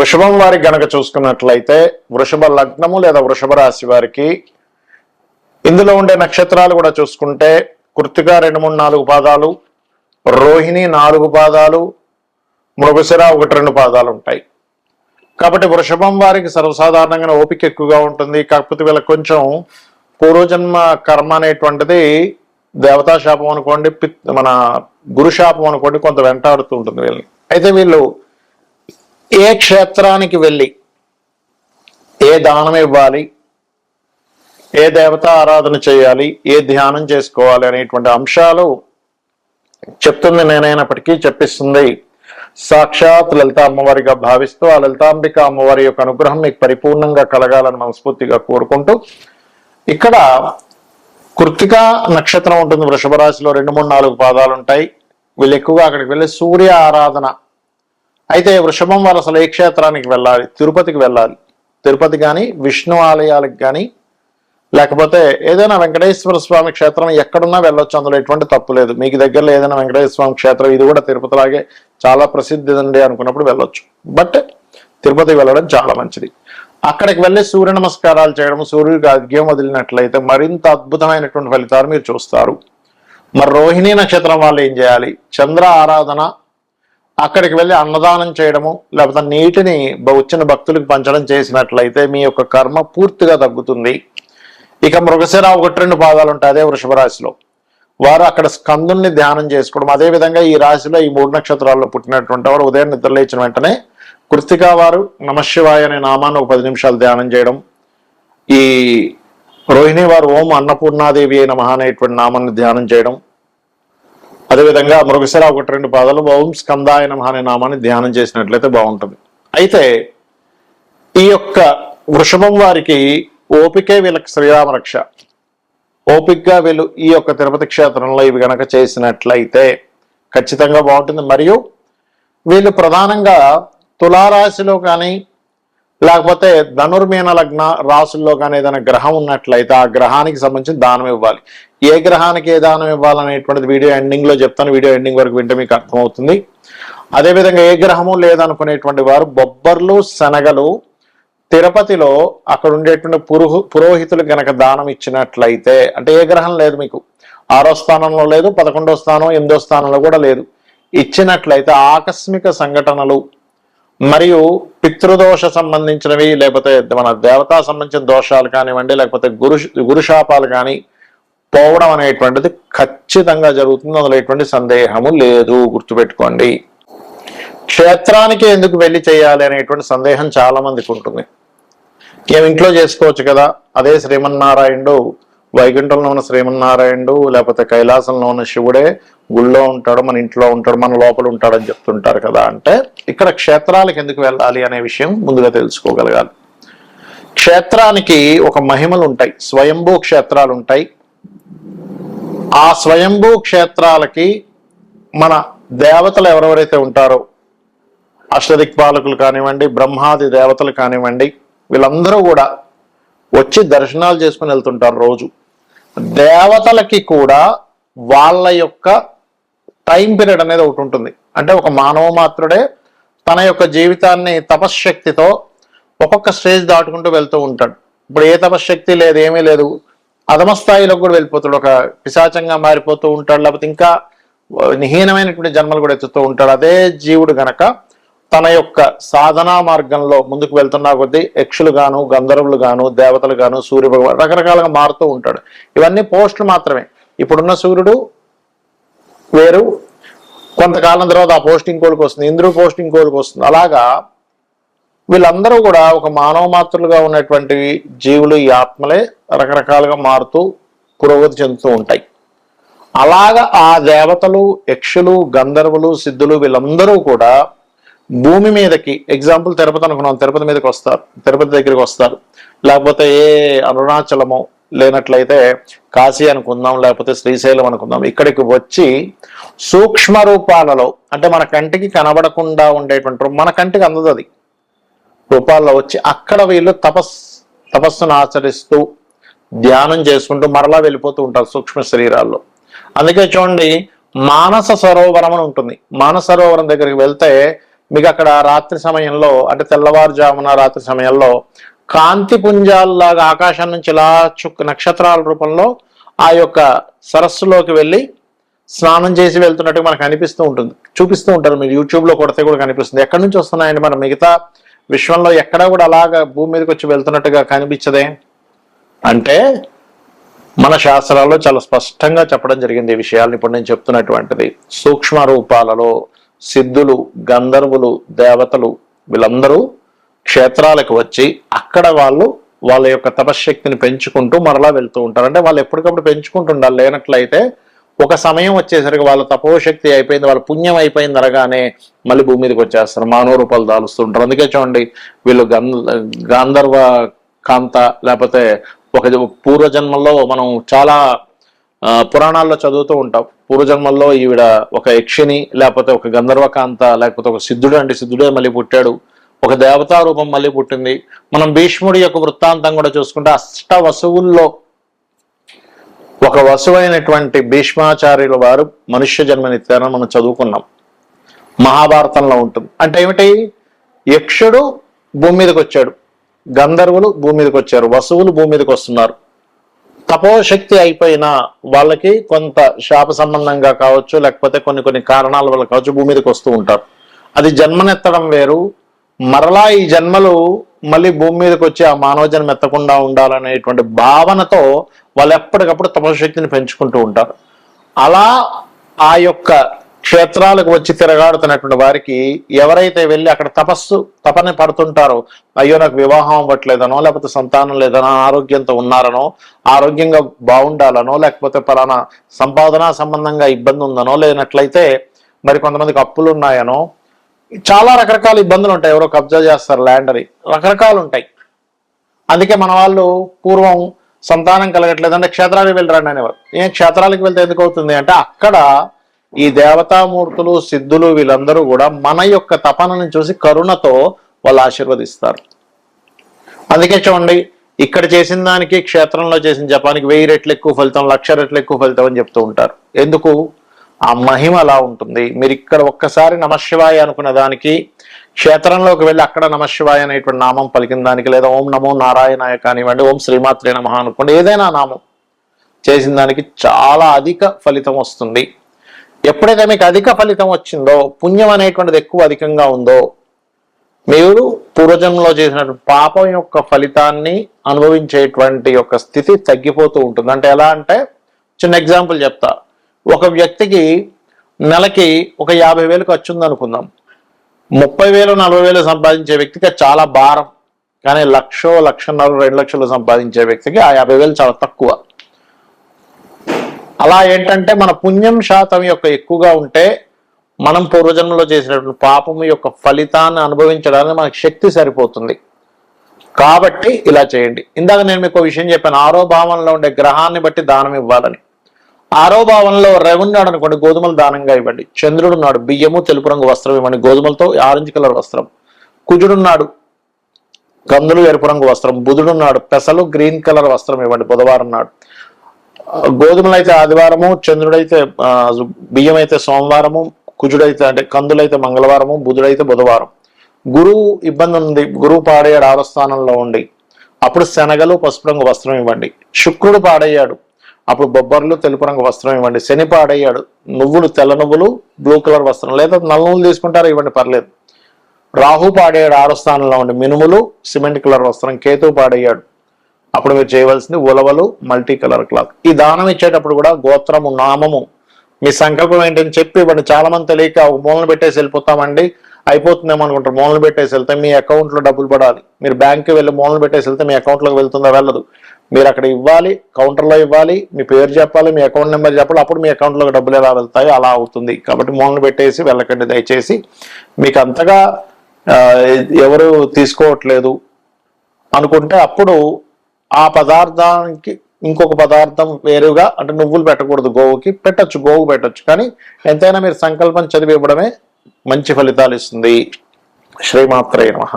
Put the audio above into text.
వృషభం వారికి గనక చూసుకున్నట్లయితే వృషభ లగ్నము లేదా వృషభ రాశి వారికి ఇందులో ఉండే నక్షత్రాలు కూడా చూసుకుంటే కృత్తిక 2, 3, 4 పాదాలు, రోహిణి 4 పాదాలు, మృగశిర 1, 2 పాదాలు ఉంటాయి. కాబట్టి వృషభం వారికి సర్వసాధారణంగా ఓపిక ఎక్కువగా ఉంటుంది. కాకపోతే వీళ్ళకి కొంచెం పూర్వజన్మ కర్మ అనేటువంటిది దేవతా శాపం అనుకోండి, మన గురు శాపం అనుకోండి, కొంత వెంటాడుతూ ఉంటుంది వీళ్ళని. అయితే వీళ్ళు ఏ క్షేత్రానికి వెళ్ళి ఏ దానం ఇవ్వాలి, ఏ దేవత ఆరాధన చేయాలి, ఏ ధ్యానం చేసుకోవాలి అనేటువంటి అంశాలు చెప్తుంది నేనైనప్పటికీ చెప్పిస్తుంది సాక్షాత్ లలిత అమ్మవారిగా భావిస్తూ ఆ లలితాంబిక అమ్మవారి యొక్క అనుగ్రహం మీకు పరిపూర్ణంగా కలగాలని మనస్ఫూర్తిగా కోరుకుంటూ, ఇక్కడ కృత్తిక నక్షత్రం ఉంటుంది వృషభ రాశిలో, 2, 3, 4 పాదాలు ఉంటాయి. వీళ్ళు ఎక్కువగా అక్కడికి వెళ్ళి సూర్య ఆరాధన. అయితే వృషభం వాళ్ళు అసలు ఏ క్షేత్రానికి వెళ్ళాలి? తిరుపతికి వెళ్ళాలి. తిరుపతి కానీ, విష్ణు ఆలయాలకు కానీ, లేకపోతే ఏదైనా వెంకటేశ్వర స్వామి క్షేత్రం ఎక్కడున్నా వెళ్ళొచ్చు, అందులో ఎటువంటి తప్పు లేదు. మీకు దగ్గరలో ఏదైనా వెంకటేశ్వర స్వామి క్షేత్రం, ఇది కూడా తిరుపతిలాగే చాలా ప్రసిద్ధి అండి అనుకున్నప్పుడు వెళ్ళొచ్చు. బట్ తిరుపతికి వెళ్ళడం చాలా మంచిది. అక్కడికి వెళ్ళి సూర్య నమస్కారాలు చేయడం, సూర్యుడికి అర్ఘ్యం వదిలినట్లయితే మరింత అద్భుతమైనటువంటి ఫలితాలు మీరు చూస్తారు. మరి రోహిణీ నక్షత్రం వాళ్ళు ఏం చేయాలి? చంద్ర ఆరాధన, అక్కడికి వెళ్ళి అన్నదానం చేయడము, లేకపోతే నీటిని వచ్చిన భక్తులకు పంచడం చేసినట్లయితే మీ యొక్క కర్మ పూర్తిగా తగ్గుతుంది. ఇక మృగశిర 1, 2 పాదాలు ఉంటాయి అదే వృషభ రాశిలో, వారు అక్కడ స్కందుల్ని ధ్యానం చేసుకోవడం. అదేవిధంగా ఈ రాశిలో ఈ 3 నక్షత్రాల్లో పుట్టినటువంటి వారు ఉదయం నిద్రలేచిన వెంటనే కృత్తిక వారు నమశివాయ అనే నామాన్ని ఒక 10 నిమిషాలు ధ్యానం చేయడం, ఈ రోహిణి వారు ఓం అన్నపూర్ణాదేవి అయిన అనేటువంటి నామాన్ని ధ్యానం చేయడం, అదేవిధంగా మృగశిర 1, 2 పాదాలు ఓం స్కందాయ నమః అనే నామాన్ని ధ్యానం చేసినట్లయితే బాగుంటుంది. అయితే ఈ యొక్క వృషభం వారికి ఓపికే వీళ్ళకి శ్రీరామ రక్ష. ఓపికగా వీళ్ళు ఈ యొక్క తిరుపతి క్షేత్రంలో ఇవి గనక చేసినట్లయితే ఖచ్చితంగా బాగుంటుంది. మరియు వీళ్ళు ప్రధానంగా తులారాశిలో కానీ, లేకపోతే ధనుర్మీన లగ్న రాసుల్లో కానీ ఏదైనా గ్రహం ఉన్నట్లయితే ఆ గ్రహానికి సంబంధించి దానం ఇవ్వాలి. ఏ గ్రహానికి ఏ దానం ఇవ్వాలనేటువంటిది వీడియో ఎండింగ్ లో చెప్తాను. వీడియో ఎండింగ్ వరకు వింటే మీకు అర్థమవుతుంది. అదేవిధంగా ఏ గ్రహము లేదనుకునేటువంటి వారు బొబ్బర్లు, శనగలు తిరుపతిలో అక్కడ ఉండేటువంటి పురోహితులు గనక దానం ఇచ్చినట్లయితే, అంటే ఏ గ్రహం లేదు మీకు, 6వ స్థానంలో లేదు, 11వ స్థానం, 8వ స్థానంలో కూడా లేదు, ఇచ్చినట్లయితే ఆకస్మిక సంఘటనలు మరియు పితృదోష సంబంధించినవి, లేకపోతే మన దేవతా సంబంధించిన దోషాలు కానివ్వండి, లేకపోతే గురుశాపాలు కానీ పోవడం అనేటువంటిది ఖచ్చితంగా జరుగుతుంది. అందులో ఎటువంటి సందేహము లేదు, గుర్తుపెట్టుకోండి. క్షేత్రానికి ఎందుకు వెళ్ళి చేయాలి అనేటువంటి సందేహం చాలా మందికి ఉంటుంది. మేము ఇంట్లో చేసుకోవచ్చు కదా, అదే శ్రీమన్నారాయణుడు వైకుంఠంలో ఉన్న శ్రీమన్నారాయణుడు లేకపోతే కైలాసంలో ఉన్న శివుడే గుళ్ళో ఉంటాడు, మన ఇంట్లో ఉంటాడు, మన లోపల ఉంటాడని చెప్తుంటారు కదా. అంటే ఇక్కడ క్షేత్రాలకు ఎందుకు వెళ్ళాలి అనే విషయం ముందుగా తెలుసుకోగలగాలి. క్షేత్రానికి ఒక మహిమలు ఉంటాయి, స్వయంభూ క్షేత్రాలు ఉంటాయి. ఆ స్వయంభూ క్షేత్రాలకి మన దేవతలు ఎవరెవరైతే ఉంటారో, అష్టదిక్పాలకులు కానివ్వండి, బ్రహ్మాది దేవతలు కానివ్వండి, వీళ్ళందరూ కూడా వచ్చి దర్శనాలు చేసుకుని వెళ్తుంటారు రోజు. దేవతలకి కూడా వాళ్ళ యొక్క టైం పీరియడ్ అనేది ఒకటి ఉంటుంది. అంటే ఒక మానవ మాత్రుడే తన యొక్క జీవితాన్ని తపశ్శక్తితో ఒక్కొక్క స్టేజ్ దాటుకుంటూ వెళ్తూ ఉంటాడు. ఇప్పుడు ఏ తపశ్శక్తి లేదు, ఏమీ లేదు, అధమస్థాయిలో కూడా వెళ్ళిపోతాడు, ఒక పిశాచంగా మారిపోతూ ఉంటాడు, లేకపోతే ఇంకా హీనమైనటువంటి జన్మలు కూడా ఎత్తుతూ ఉంటాడు. అదే జీవుడు గనక తన యొక్క సాధనా మార్గంలో ముందుకు వెళ్తున్నా కొద్దీ యక్షులు గాను, గంధర్వులు గాను, దేవతలు గాను, సూర్య భగవాన్ రకరకాలుగా మారుతూ ఉంటాడు. ఇవన్నీ పోస్టులు మాత్రమే. ఇప్పుడున్న సూర్యుడు వేరు, కొంతకాలం తర్వాత ఆ పోస్ట్ ఇంకోటికి వస్తుంది, ఇంద్రుడు పోస్ట్ ఇంకోటికి వస్తుంది. అలాగా వీళ్ళందరూ కూడా ఒక మానవ మాత్రులుగా ఉన్నటువంటి జీవులు, ఈ ఆత్మలే రకరకాలుగా మారుతూ పురోగతి చెందుతూ ఉంటాయి. అలాగా ఆ దేవతలు, యక్షులు, గంధర్వులు, సిద్ధులు వీళ్ళందరూ కూడా భూమి మీదకి, ఎగ్జాంపుల్ తిరుపతి అనుకున్నాం, తిరుపతి మీదకి వస్తారు, తిరుపతి దగ్గరికి వస్తారు, లేకపోతే ఏ అరుణాచలమో లేనట్లయితే కాశీ అనుకుందాం, లేకపోతే శ్రీశైలం అనుకుందాం, ఇక్కడికి వచ్చి సూక్ష్మ రూపాలలో, అంటే మన కంటికి కనబడకుండా ఉండేటువంటి, మన కంటికి అందదు అది, రూపాల్లో వచ్చి అక్కడ వీళ్ళు తపస్సును ఆచరిస్తూ ధ్యానం చేసుకుంటూ మరలా వెళ్ళిపోతూ ఉంటారు సూక్ష్మ శరీరాల్లో. అందుకే చూడండి, మానస సరోవరం అని ఉంటుంది. మానస సరోవరం దగ్గరికి వెళ్తే మీకు అక్కడ రాత్రి సమయంలో అంటే తెల్లవారుజామున రాత్రి సమయంలో కాంతి పుంజాల్లాగా ఆకాశం నుంచి ఇలా నక్షత్రాల రూపంలో ఆ యొక్క సరస్సులోకి వెళ్ళి స్నానం చేసి వెళ్తున్నట్టు మనకు అనిపిస్తూ ఉంటుంది, చూపిస్తూ ఉంటారు. మీరు యూట్యూబ్లో కొడితే కూడా కనిపిస్తుంది. ఎక్కడి నుంచి వస్తున్నాయండి? మన మిగతా విశ్వంలో ఎక్కడా కూడా అలాగా భూమి మీదకి వచ్చి వెళ్తున్నట్టుగా కనిపించదే అంటే మన శాస్త్రాల్లో చాలా స్పష్టంగా చెప్పడం జరిగింది ఈ విషయాలను. ఇప్పుడు నేను చెప్తున్నటువంటిది సూక్ష్మ రూపాలలో సిద్ధులు, గంధర్వులు, దేవతలు వీళ్ళందరూ క్షేత్రాలకు వచ్చి అక్కడ వాళ్ళ యొక్క తపశ్శక్తిని పెంచుకుంటూ మరలా వెళ్తూ ఉంటారు. అంటే వాళ్ళు ఎప్పటికప్పుడు పెంచుకుంటుండాలి. లేనట్లయితే ఒక సమయం వచ్చేసరికి వాళ్ళ తపోశక్తి అయిపోయింది, వాళ్ళ పుణ్యం అయిపోయింది అనగానే మళ్ళీ భూమి మీదకి వచ్చేస్తారు, మానవ రూపాలు దాలుస్తుంటారు. అందుకే చూడండి వీళ్ళు గాంధర్వ కాంత లేకపోతే ఒక పూర్వజన్మల్లో మనం చాలా పురాణాల్లో చదువుతూ ఉంటాం. పూర్వజన్మల్లో ఈవిడ ఒక యక్షిని, లేకపోతే ఒక గంధర్వకాంత, లేకపోతే ఒక సిద్ధుడు, అంటే సిద్ధుడే మళ్ళీ పుట్టాడు, ఒక దేవతా రూపం మళ్ళీ పుట్టింది. మనం భీష్ముడి యొక్క వృత్తాంతం కూడా చూసుకుంటే అష్ట వసువుల్లో ఒక వసువైనటువంటి భీష్మాచార్యుల వారు మనుష్య జన్మనిత్యారని మనం చదువుకున్నాం, మహాభారతంలో ఉంటుంది. అంటే ఏమిటి? యక్షుడు భూమి మీదకి వచ్చాడు, గంధర్వులు భూమి మీదకి వచ్చారు, వసువులు భూమి మీదకి వస్తున్నారు. తపోశక్తి అయిపోయిన వాళ్ళకి కొంత శాప సంబంధంగా కావచ్చు, లేకపోతే కొన్ని కారణాల వల్ల కావచ్చు భూమి మీదకి వస్తూ ఉంటారు. అది జన్మనెత్తడం వేరు. మరలా ఈ జన్మలు మళ్ళీ భూమి మీదకి వచ్చి ఆ మానవ జన్మ ఎత్తకుండా ఉండాలనేటువంటి భావనతో వాళ్ళు ఎప్పటికప్పుడు తపశక్తిని పెంచుకుంటూ ఉంటారు. అలా ఆ యొక్క క్షేత్రాలకు వచ్చి తిరగాడుతున్నటువంటి వారికి ఎవరైతే వెళ్ళి అక్కడ తపని పడుతుంటారో, అయ్యో నాకు వివాహం అవ్వట్లేదనో, లేకపోతే సంతానం లేదనో, ఆరోగ్యంతో ఉన్నారనో, ఆరోగ్యంగా బాగుండాలనో, లేకపోతే పలానా సంపాదన సంబంధంగా ఇబ్బంది ఉందనో, లేనట్లయితే మరి కొంతమందికి అప్పులు ఉన్నాయనో, చాలా రకరకాల ఇబ్బందులు ఉంటాయి. ఎవరో కబ్జా చేస్తారు ల్యాండ్ అని, రకరకాలు ఉంటాయి. అందుకే మన వాళ్ళు పూర్వం సంతానం కలగట్లేదంటే క్షేత్రాలకు వెళ్ళరండి అనేవారు. క్షేత్రాలకు వెళ్తే ఎందుకు అవుతుంది అంటే అక్కడ ఈ దేవతామూర్తులు, సిద్ధులు వీళ్ళందరూ కూడా మన యొక్క తపనని చూసి కరుణతో వాళ్ళు ఆశీర్వదిస్తారు. అందుకే చూడండి ఇక్కడ చేసిన దానికి క్షేత్రంలో చేసిన జపానికి 1000 రెట్లు ఎక్కువ ఫలితం, 1,00,000 రెట్లు ఎక్కువ ఫలితం అని చెప్తూ ఉంటారు. ఎందుకు? ఆ మహిమ అలా ఉంటుంది. మీరు ఇక్కడ ఒక్కసారి నమశివాయ అనుకున్న దానికి క్షేత్రంలోకి వెళ్ళి అక్కడ నమశివాయ అనేటువంటి నామం పలికిన దానికి, లేదా ఓం నమో నారాయణాయ కానివ్వండి, ఓం శ్రీమాత్రే నమః అనుకోండి, ఏదైనా నామం చేసిన దానికి చాలా అధిక ఫలితం వస్తుంది. ఎప్పుడైతే మీకు అధిక ఫలితం వచ్చిందో, పుణ్యం అనేటువంటిది ఎక్కువ అధికంగా ఉందో, మీరు పూర్వజన్మలో చేసినటువంటి పాపం యొక్క ఫలితాన్ని అనుభవించేటువంటి యొక్క స్థితి తగ్గిపోతూ ఉంటుంది. అంటే ఎలా అంటే చిన్న ఎగ్జాంపుల్ చెప్తా. ఒక వ్యక్తికి నెలకి ఒక 50,000 ఖర్చు ఉందనుకుందాం. 30,000, 40,000 సంపాదించే వ్యక్తికి చాలా భారం. కానీ 1,00,000, 1,50,000, 2,00,000 సంపాదించే వ్యక్తికి ఆ 50,000 చాలా తక్కువ. అలా ఏంటంటే మన పుణ్యం శాతం యొక్క ఎక్కువగా ఉంటే మనం పూర్వజన్మలో చేసినటువంటి పాపం యొక్క ఫలితాన్ని అనుభవించడానికి మనకు శక్తి సరిపోతుంది. కాబట్టి ఇలా చేయండి. ఇందాక నేను మీకు విషయం చెప్పాను, 6వ భావంలో ఉండే గ్రహాన్ని బట్టి దానం ఇవ్వాలని. 6వ భావంలో రవి ఉన్నాడు అనుకోండి, గోధుమలు దానంగా ఇవ్వండి. చంద్రుడు ఉన్నాడు, బియ్యము తెలుపు రంగు వస్త్రం ఇవ్వండి, గోధుమలతో ఆరెంజ్ కలర్ వస్త్రం. కుజుడున్నాడు, కందులు ఎరుపు రంగు వస్త్రం. బుధుడున్నాడు, పెసలు గ్రీన్ కలర్ వస్త్రం ఇవ్వండి బుధవారం నాడు. గోధుమలు అయితే ఆదివారము, చంద్రుడైతే బియ్యం అయితే సోమవారము, కుజుడైతే అంటే కందులైతే మంగళవారము, బుధుడైతే బుధవారం. గురువు ఇబ్బంది ఉంది, గురువు పాడయ్యాడు 6వ స్థానంలో ఉండి, అప్పుడు శనగలు పసుపు రంగు వస్త్రం ఇవ్వండి. శుక్రుడు పాడయ్యాడు, అప్పుడు బొబ్బర్లు తెలుపు రంగు వస్త్రం ఇవ్వండి. శని పాడయ్యాడు, నువ్వులు తెల్ల నువ్వులు బ్లూ కలర్ వస్త్రం, లేదా నల్ల నువ్వులు తీసుకుంటారు ఇవ్వండి పర్లేదు. రాహు పాడయ్యాడు 6వ స్థానంలో ఉండి, మినుములు సిమెంట్ కలర్ వస్త్రం. కేతు పాడయ్యాడు, అప్పుడు మీరు చేయవలసింది ఉలవలు మల్టీ కలర్ క్లాత్. ఈ దానం ఇచ్చేటప్పుడు కూడా గోత్రము, నామము, మీ సంకల్పం ఏంటని చెప్పి ఇవ్వండి. చాలా మంది తెలియక ఒక మూలను పెట్టేసి వెళ్ళిపోతామండి, అయిపోతుందేమో అనుకుంటారు. మూలను పెట్టేసి వెళ్తే మీ అకౌంట్లో డబ్బులు పడాలి. మీరు బ్యాంక్కి వెళ్ళి మూలను పెట్టేసి వెళ్తే మీ అకౌంట్లోకి వెళ్తుందా? వెళ్ళదు. మీరు అక్కడ ఇవ్వాలి, కౌంటర్లో ఇవ్వాలి, మీ పేరు చెప్పాలి, మీ అకౌంట్ నెంబర్ చెప్పాలి, అప్పుడు మీ అకౌంట్లోకి డబ్బులు ఎలా వెళ్తాయో అలా అవుతుంది. కాబట్టి మూలను పెట్టేసి వెళ్ళకండి దయచేసి. మీకు అంతగా ఎవరు తీసుకోవట్లేదు అనుకుంటే అప్పుడు ఆ పదార్థానికి ఇంకొక పదార్థం వేరుగా, అంటే నువ్వులు పెట్టకూడదు, గోవుకి పెట్టచ్చు, గోవు పెట్టచ్చు. కానీ ఎంతైనా మీరు సంకల్పం చదివి ఇవ్వడమే మంచి ఫలితాలు ఇస్తుంది. శ్రీమాత్రే నమః.